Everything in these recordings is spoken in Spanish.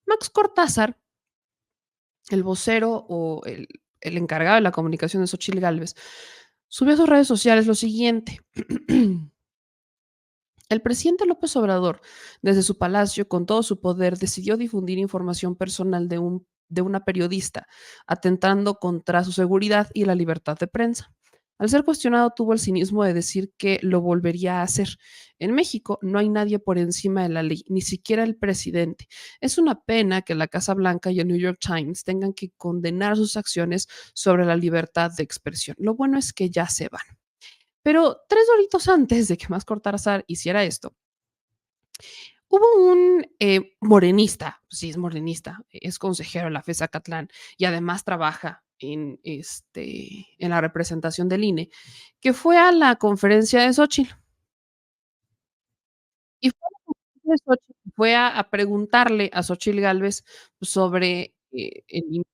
Max Cortázar, el vocero o el encargado de la comunicación de Xóchitl Gálvez, subió a sus redes sociales lo siguiente. El presidente López Obrador, desde su palacio, con todo su poder, decidió difundir información personal de una periodista, atentando contra su seguridad y la libertad de prensa. Al ser cuestionado, tuvo el cinismo de decir que lo volvería a hacer. En México no hay nadie por encima de la ley, ni siquiera el presidente. Es una pena que la Casa Blanca y el New York Times tengan que condenar sus acciones sobre la libertad de expresión. Lo bueno es que ya se van. Pero 3 horitos antes de que Más Cortázar hiciera esto, hubo un, morenista, sí es morenista, es consejero en la FES Zacatlán y además trabaja en la representación del INE, que fue a la conferencia de Xóchitl. Y fue a la conferencia de Xóchitl, fue a preguntarle a Xóchitl Gálvez sobre, el INE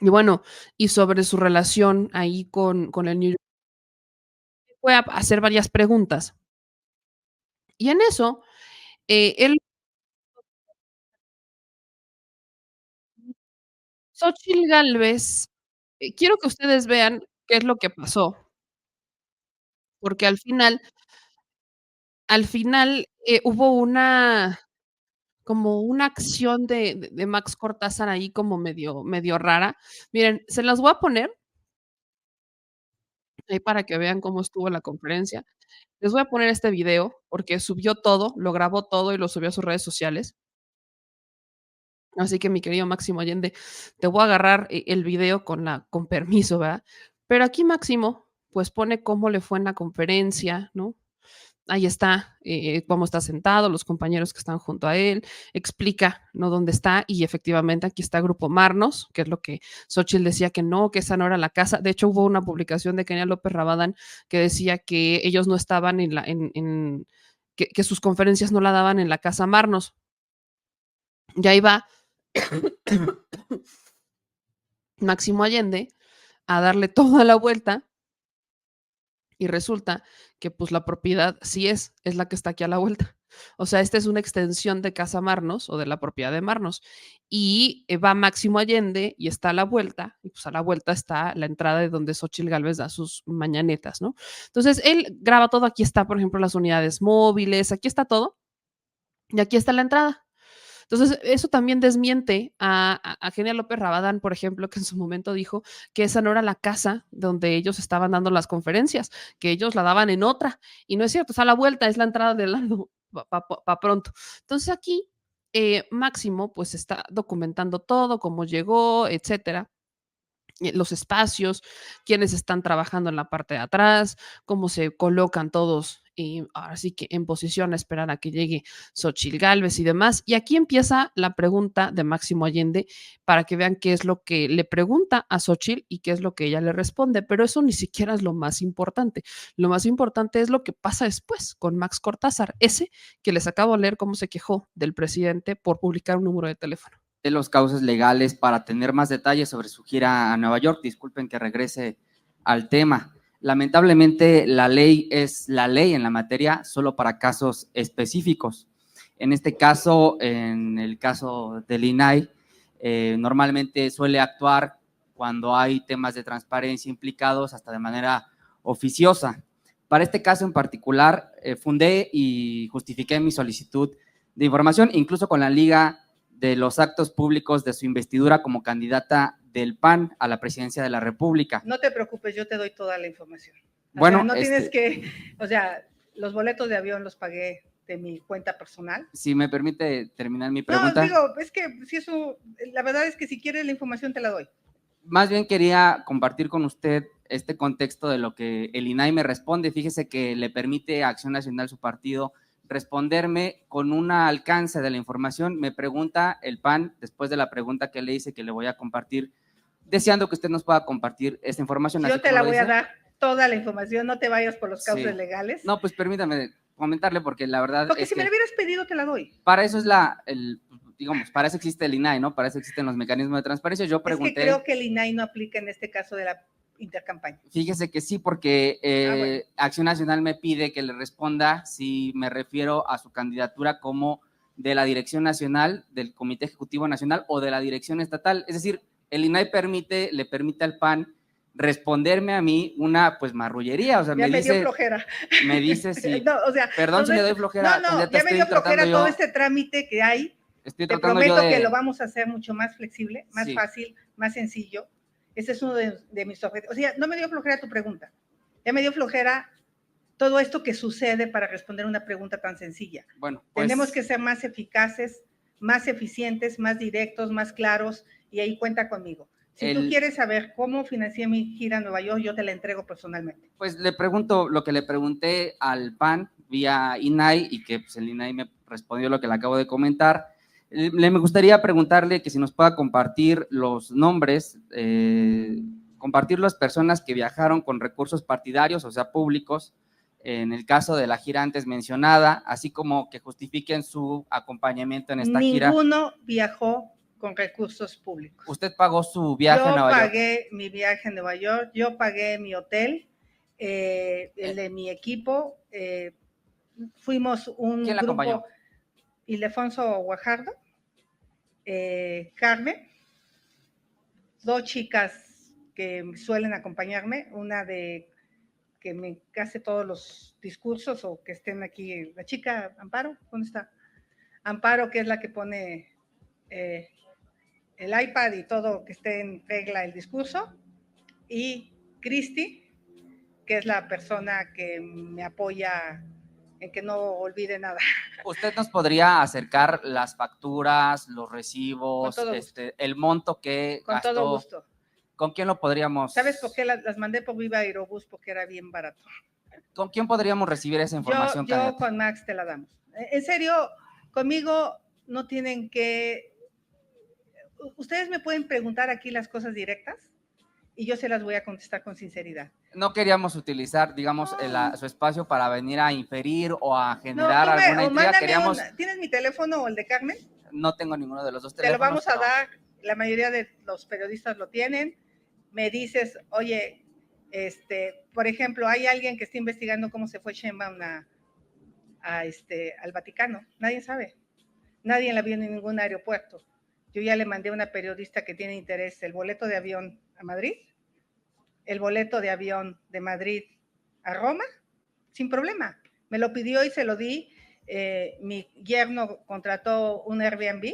y bueno, y sobre su relación ahí con el New York. Fue a hacer varias preguntas. Y en eso, él Xóchitl Gálvez, quiero que ustedes vean qué es lo que pasó, porque al final, hubo una como una acción de Max Cortázar ahí como medio rara. Miren, se las voy a poner ahí para que vean cómo estuvo la conferencia. Les voy a poner este video, porque subió todo, lo grabó todo y lo subió a sus redes sociales. Así que, mi querido Máximo Allende, te voy a agarrar el video con permiso, ¿verdad? Pero aquí Máximo, pues pone cómo le fue en la conferencia, ¿no? Ahí está, cómo está sentado, los compañeros que están junto a él, explica, ¿no? Dónde está, y efectivamente aquí está Grupo Marnos, que es lo que Xóchitl decía que no, que esa no era la casa. De hecho, hubo una publicación de Kenia López Rabadán que decía que ellos no estaban que sus conferencias no la daban en la casa Marnos. Y ahí va Máximo Allende a darle toda la vuelta y resulta que pues la propiedad sí es la que está aquí a la vuelta. O sea, esta es una extensión de Casa Marnos o de la propiedad de Marnos. Y va Máximo Allende y está a la vuelta, y pues a la vuelta está la entrada de donde Xóchitl Gálvez da sus mañanetas, ¿no? Entonces, él graba todo, aquí está, por ejemplo, las unidades móviles, aquí está todo, y aquí está la entrada. Entonces, eso también desmiente a Kenia López Rabadán, por ejemplo, que en su momento dijo que esa no era la casa donde ellos estaban dando las conferencias, que ellos la daban en otra. Y no es cierto, está a la vuelta, es la entrada del lado, pa pronto. Entonces aquí, Máximo, pues está documentando todo, cómo llegó, etcétera, los espacios, quiénes están trabajando en la parte de atrás, cómo se colocan todos, ahora sí que en posición a esperar a que llegue Xochitl Gálvez y demás. Y aquí empieza la pregunta de Máximo Allende para que vean qué es lo que le pregunta a Xochitl y qué es lo que ella le responde, pero eso ni siquiera es lo más importante. Lo más importante es lo que pasa después con Max Cortázar, ese que les acabo de leer cómo se quejó del presidente por publicar un número de teléfono. De los cauces legales para tener más detalles sobre su gira a Nueva York. Disculpen que regrese al tema. Lamentablemente, la ley es la ley en la materia solo para casos específicos. En este caso, en el caso del INAI, normalmente suele actuar cuando hay temas de transparencia implicados hasta de manera oficiosa. Para este caso en particular, fundé y justifiqué mi solicitud de información, incluso con la liga de los actos públicos de su investidura como candidata del PAN a la presidencia de la República. No te preocupes, yo te doy toda la información. Bueno, sea, no tienes que, o sea, los boletos de avión los pagué de mi cuenta personal. Si me permite terminar mi pregunta. No, digo, es que si eso, la verdad es que si quieres la información te la doy. Más bien quería compartir con usted este contexto de lo que el INAI me responde. Fíjese que le permite a Acción Nacional, su partido, responderme con un alcance de la información. Me pregunta el PAN, después de la pregunta que le hice que le voy a compartir, deseando que usted nos pueda compartir esta información. Yo te la voy a dar toda la información, no te vayas por los cauces legales. No, pues permítame comentarle porque la verdad porque si me lo hubieras pedido te la doy. Para eso es digamos, para eso existe el INAI, ¿no? Para eso existen los mecanismos de transparencia. Yo pregunté. Es que creo que el INAI no aplica en este caso de la intercampaña. Fíjese que sí, porque Bueno. Acción Nacional me pide que le responda si me refiero a su candidatura como de la Dirección Nacional, del Comité Ejecutivo Nacional o de la Dirección Estatal. Es decir, el INAI le permite al PAN responderme a mí una pues marrullería, o sea, Ya me dio flojera. Me dice si, no, o sea, perdón si le doy flojera, no, candidata, ya me dio flojera todo este trámite que hay. Estoy Te tratando prometo yo que lo vamos a hacer mucho más flexible, más Sí. fácil, más sencillo. Ese es uno de mis objetivos. O sea, no me dio flojera tu pregunta, ya me dio flojera todo esto que sucede para responder una pregunta tan sencilla. Bueno, pues, tenemos que ser más eficaces, más eficientes, más directos, más claros, y ahí cuenta conmigo. Si tú quieres saber cómo financié mi gira a Nueva York, yo te la entrego personalmente. Pues le pregunto lo que le pregunté al PAN vía INAI y que pues, el INAI me respondió lo que le acabo de comentar. Me gustaría preguntarle que si nos pueda compartir los nombres, compartir las personas que viajaron con recursos partidarios, o sea, públicos, en el caso de la gira antes mencionada, así como que justifiquen su acompañamiento en esta gira. Ninguno viajó con recursos públicos. ¿Usted pagó su viaje a Nueva York? Yo pagué mi viaje a Nueva York, yo pagué mi hotel, el de mi equipo, fuimos un ¿Quién la grupo, acompañó? Ildefonso Guajardo, Carmen, dos chicas que suelen acompañarme, una de que me hace todos los discursos o que estén aquí, la chica Amparo, ¿dónde está? Amparo, que es la que pone el iPad y todo, que esté en regla el discurso, y Cristi, que es la persona que me apoya en que no olvide nada. ¿Usted nos podría acercar las facturas, los recibos, el monto que con gastó? Todo gusto. ¿Con quién lo podríamos? ¿Sabes por qué las mandé por Viva Aerobús? Porque era bien barato. ¿Con quién podríamos recibir esa información? Yo con Max te la damos. En serio, conmigo no tienen que... Ustedes me pueden preguntar aquí las cosas directas y yo se las voy a contestar con sinceridad. No queríamos utilizar, digamos, su espacio para venir a inferir o a generar alguna intriga. ¿Tienes mi teléfono o el de Carmen? No tengo ninguno de los dos teléfonos. Te lo vamos a dar, la mayoría de los periodistas lo tienen. Me dices, oye, por ejemplo, hay alguien que está investigando cómo se fue Sheinbaum al Vaticano. Nadie sabe. Nadie la vio en ningún aeropuerto. Yo ya le mandé a una periodista que tiene interés el boleto de avión a Madrid, el boleto de avión de Madrid a Roma, sin problema. Me lo pidió y se lo di. Mi yerno contrató un Airbnb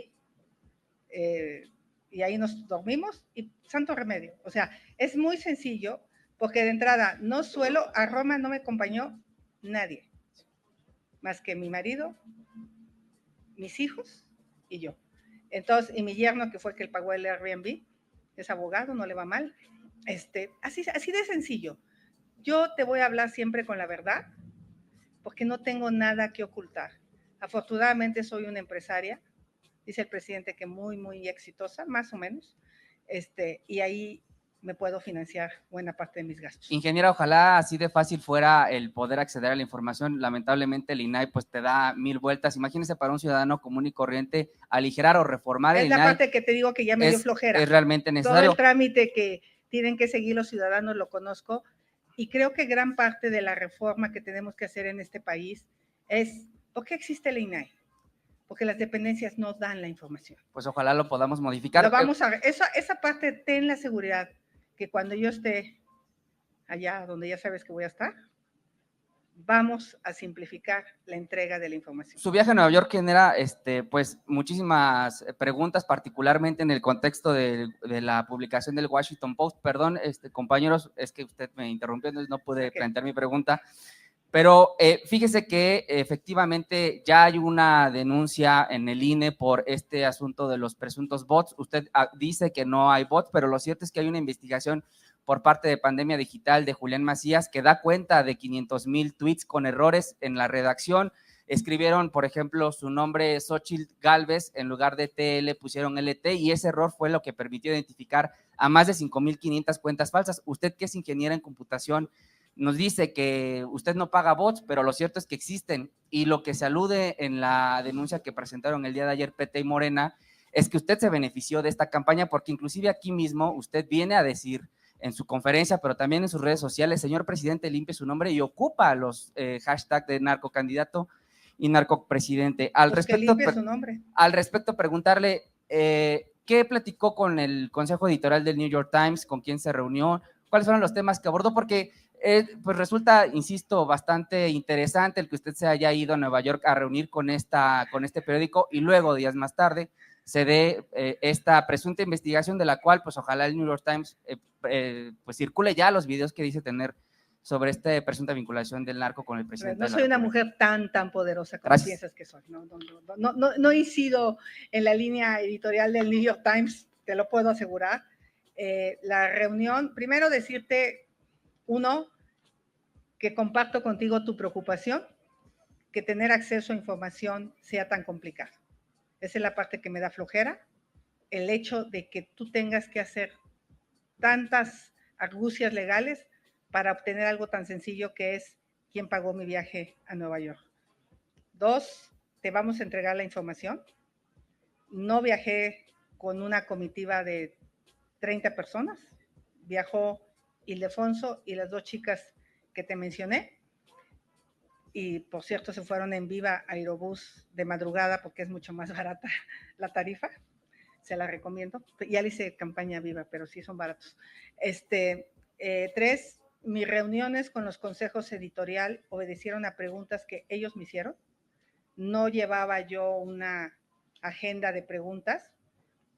y ahí nos dormimos y santo remedio. O sea, es muy sencillo porque de entrada a Roma no me acompañó nadie, más que mi marido, mis hijos y yo. Entonces, y mi yerno, que fue el que pagó el Airbnb, es abogado, no le va mal. Así de sencillo. Yo te voy a hablar siempre con la verdad, porque no tengo nada que ocultar. Afortunadamente soy una empresaria, dice el presidente que muy, muy exitosa, más o menos, y ahí me puedo financiar buena parte de mis gastos. Ingeniera, ojalá así de fácil fuera el poder acceder a la información. Lamentablemente el INAI pues te da 1000 vueltas. Imagínese para un ciudadano común y corriente aligerar o reformar el INAI. Es la parte que te digo que ya me dio flojera. Es realmente necesario. Todo el trámite que tienen que seguir los ciudadanos lo conozco y creo que gran parte de la reforma que tenemos que hacer en este país es, ¿por qué existe el INAI? Porque las dependencias no dan la información. Pues ojalá lo podamos modificar. Lo vamos a ver. Esa parte, ten la seguridad que cuando yo esté allá donde ya sabes que voy a estar, vamos a simplificar la entrega de la información. Su viaje a Nueva York genera pues muchísimas preguntas, particularmente en el contexto de la publicación del Washington Post. Perdón, compañeros, es que usted me interrumpió, entonces no pude plantear mi pregunta. Pero fíjese que efectivamente ya hay una denuncia en el INE por este asunto de los presuntos bots. Usted dice que no hay bots, pero lo cierto es que hay una investigación por parte de Pandemia Digital de Julián Macías que da cuenta de 500,000 tweets con errores en la redacción. Escribieron, por ejemplo, su nombre Xochitl Gálvez, en lugar de TL pusieron LT y ese error fue lo que permitió identificar a más de 5,500 cuentas falsas. Usted, que es ingeniera en computación, nos dice que usted no paga bots, pero lo cierto es que existen, y lo que se alude en la denuncia que presentaron el día de ayer PT y Morena es que usted se benefició de esta campaña, porque inclusive aquí mismo usted viene a decir en su conferencia, pero también en sus redes sociales, señor presidente, limpie su nombre y ocupa los hashtags de narcocandidato y narcopresidente. Pues que limpie su nombre. Al respecto, preguntarle qué platicó con el consejo editorial del New York Times, con quién se reunió, cuáles fueron los temas que abordó, porque pues resulta, insisto, bastante interesante el que usted se haya ido a Nueva York a reunir con este periódico y luego, días más tarde, se dé esta presunta investigación de la cual, pues ojalá el New York Times pues circule ya los videos que dice tener sobre esta presunta vinculación del narco con el presidente. No soy una mujer tan poderosa como piensas que soy. No incido en la línea editorial del New York Times, te lo puedo asegurar. La reunión, primero decirte, uno, que comparto contigo tu preocupación, que tener acceso a información sea tan complicado. Esa es la parte que me da flojera, el hecho de que tú tengas que hacer tantas argucias legales para obtener algo tan sencillo que es quién pagó mi viaje a Nueva York. 2, te vamos a entregar la información. No viajé con una comitiva de 30 personas, viajó Ildefonso y las 2 chicas que te mencioné, y por cierto se fueron en Viva Aerobús de madrugada porque es mucho más barata la tarifa, se la recomiendo, ya le hice campaña Viva, pero sí son baratos. 3, mis reuniones con los consejos editorial obedecieron a preguntas que ellos me hicieron, no llevaba yo una agenda de preguntas,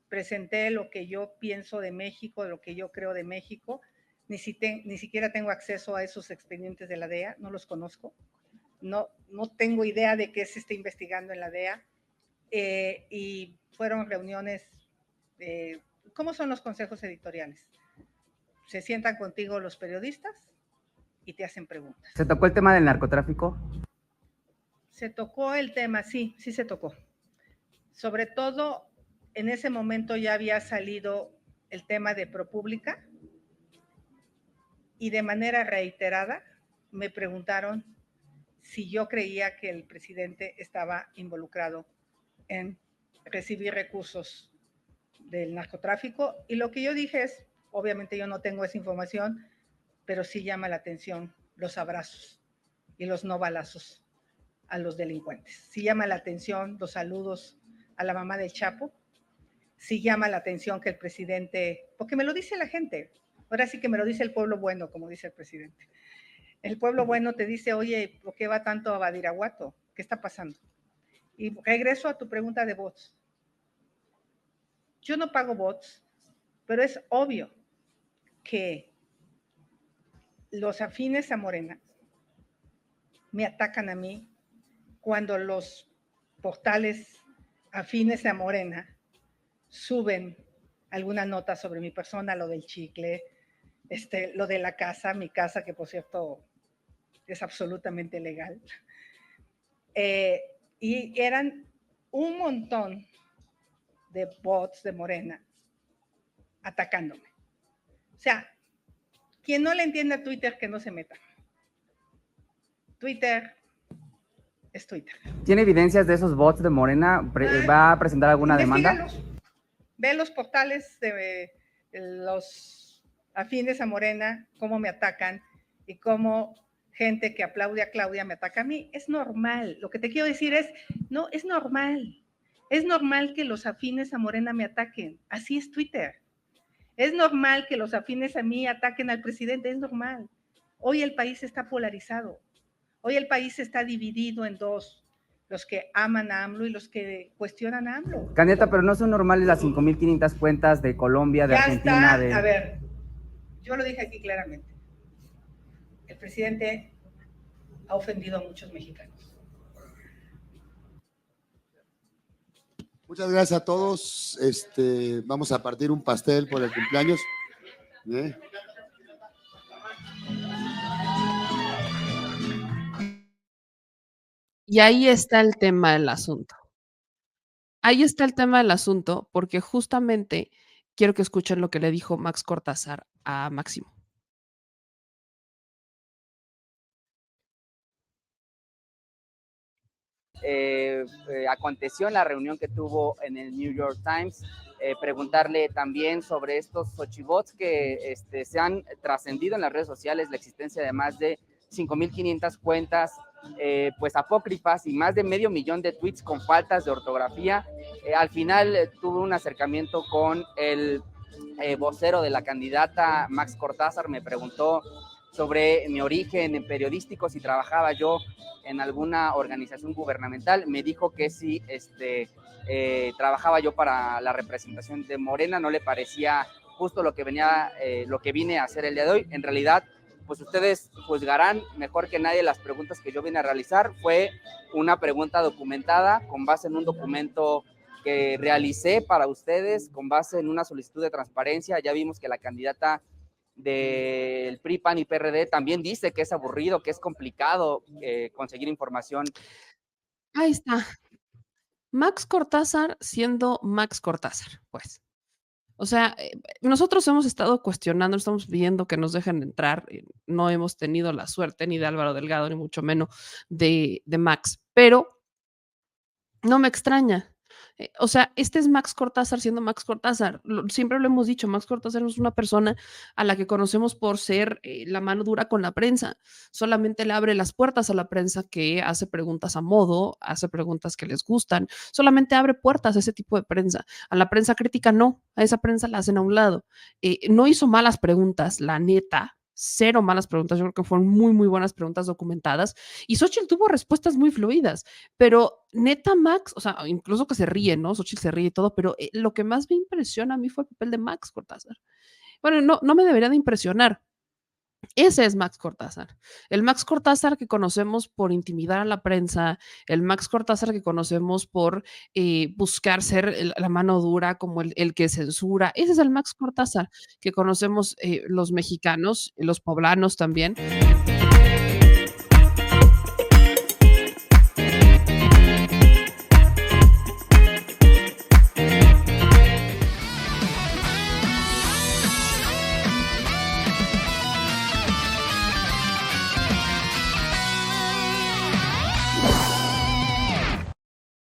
presenté lo que yo pienso de México, lo que yo creo de México, ni siquiera tengo acceso a esos expedientes de la DEA, no los conozco, no tengo idea de qué se está investigando en la DEA, y fueron reuniones, ¿cómo son los consejos editoriales? Se sientan contigo los periodistas y te hacen preguntas. ¿Se tocó el tema del narcotráfico? Se tocó el tema, sí se tocó. Sobre todo, en ese momento ya había salido el tema de ProPublica y de manera reiterada me preguntaron si yo creía que el presidente estaba involucrado en recibir recursos del narcotráfico, y lo que yo dije es, obviamente yo no tengo esa información, pero sí llama la atención los abrazos y los no balazos a los delincuentes. Sí llama la atención los saludos a la mamá del Chapo, sí llama la atención que el presidente, porque me lo dice la gente, ahora sí que me lo dice el pueblo bueno, como dice el presidente. El pueblo bueno te dice, oye, ¿por qué va tanto a Badiraguato? ¿Qué está pasando? Y regreso a tu pregunta de bots. Yo no pago bots, pero es obvio que los afines a Morena me atacan a mí cuando los portales afines a Morena suben alguna nota sobre mi persona, lo del chicle, lo de la casa, mi casa, que por cierto es absolutamente legal. Y eran un montón de bots de Morena atacándome. O sea, quien no le entienda a Twitter, que no se meta. Twitter es Twitter. ¿Tiene evidencias de esos bots de Morena? ¿Va a presentar alguna demanda? Ve los portales de los afines a Morena, cómo me atacan y cómo gente que aplaude a Claudia me ataca a mí. Es normal. Lo que te quiero decir es, no, es normal. Es normal que los afines a Morena me ataquen. Así es Twitter. Es normal que los afines a mí ataquen al presidente. Es normal. Hoy el país está polarizado. Hoy el país está dividido en dos, los que aman a AMLO y los que cuestionan a AMLO. Candidata, pero no son normales las 5,500 cuentas de Colombia, de Argentina. A ver, yo lo dije aquí claramente. El presidente ha ofendido a muchos mexicanos. Muchas gracias a todos. Vamos a partir un pastel por el cumpleaños. Y ahí está el tema del asunto. Ahí está el tema del asunto, porque justamente quiero que escuchen lo que le dijo Max Cortázar a Máximo. aconteció en la reunión que tuvo en el New York Times. Preguntarle también sobre estos Xochibots que se han trascendido en las redes sociales, la existencia de más de 5.500 cuentas pues apócrifas y más de 500.000 de tweets con faltas de ortografía. Al final tuve un acercamiento con el vocero de la candidata, Max Cortázar. Me preguntó sobre mi origen periodístico, si trabajaba yo en alguna organización gubernamental. Me dijo que si trabajaba yo para la representación de Morena. No le parecía justo lo que vine a hacer el día de hoy. En realidad, pues ustedes juzgarán mejor que nadie las preguntas que yo vine a realizar. Fue una pregunta documentada con base en un documento que realicé para ustedes, con base en una solicitud de transparencia. Ya vimos que la candidata del PRI, PAN y PRD también dice que es aburrido, que es complicado conseguir información. Ahí está. Max Cortázar siendo Max Cortázar, pues. O sea, nosotros hemos estado cuestionando, estamos pidiendo que nos dejen entrar. No hemos tenido la suerte ni de Álvaro Delgado, ni mucho menos de Max, pero no me extraña. O sea, este es Max Cortázar siendo Max Cortázar. Siempre lo hemos dicho, Max Cortázar es una persona a la que conocemos por ser la mano dura con la prensa. Solamente le abre las puertas a la prensa, que hace preguntas a modo, hace preguntas que les gustan. Solamente abre puertas a ese tipo de prensa. A la prensa crítica no, a esa prensa la hacen a un lado. No hizo malas preguntas, la neta. Cero malas preguntas, yo creo que fueron muy, muy buenas preguntas documentadas. Y Xochitl tuvo respuestas muy fluidas, pero neta Max, o sea, incluso que se ríe, ¿no? Xochitl se ríe y todo, pero lo que más me impresiona a mí fue el papel de Max Cortázar. Bueno, no me debería de impresionar. Ese es Max Cortázar. El Max Cortázar que conocemos por intimidar a la prensa, el Max Cortázar que conocemos por buscar ser la mano dura, como el que censura. Ese es el Max Cortázar que conocemos los mexicanos, los poblanos también.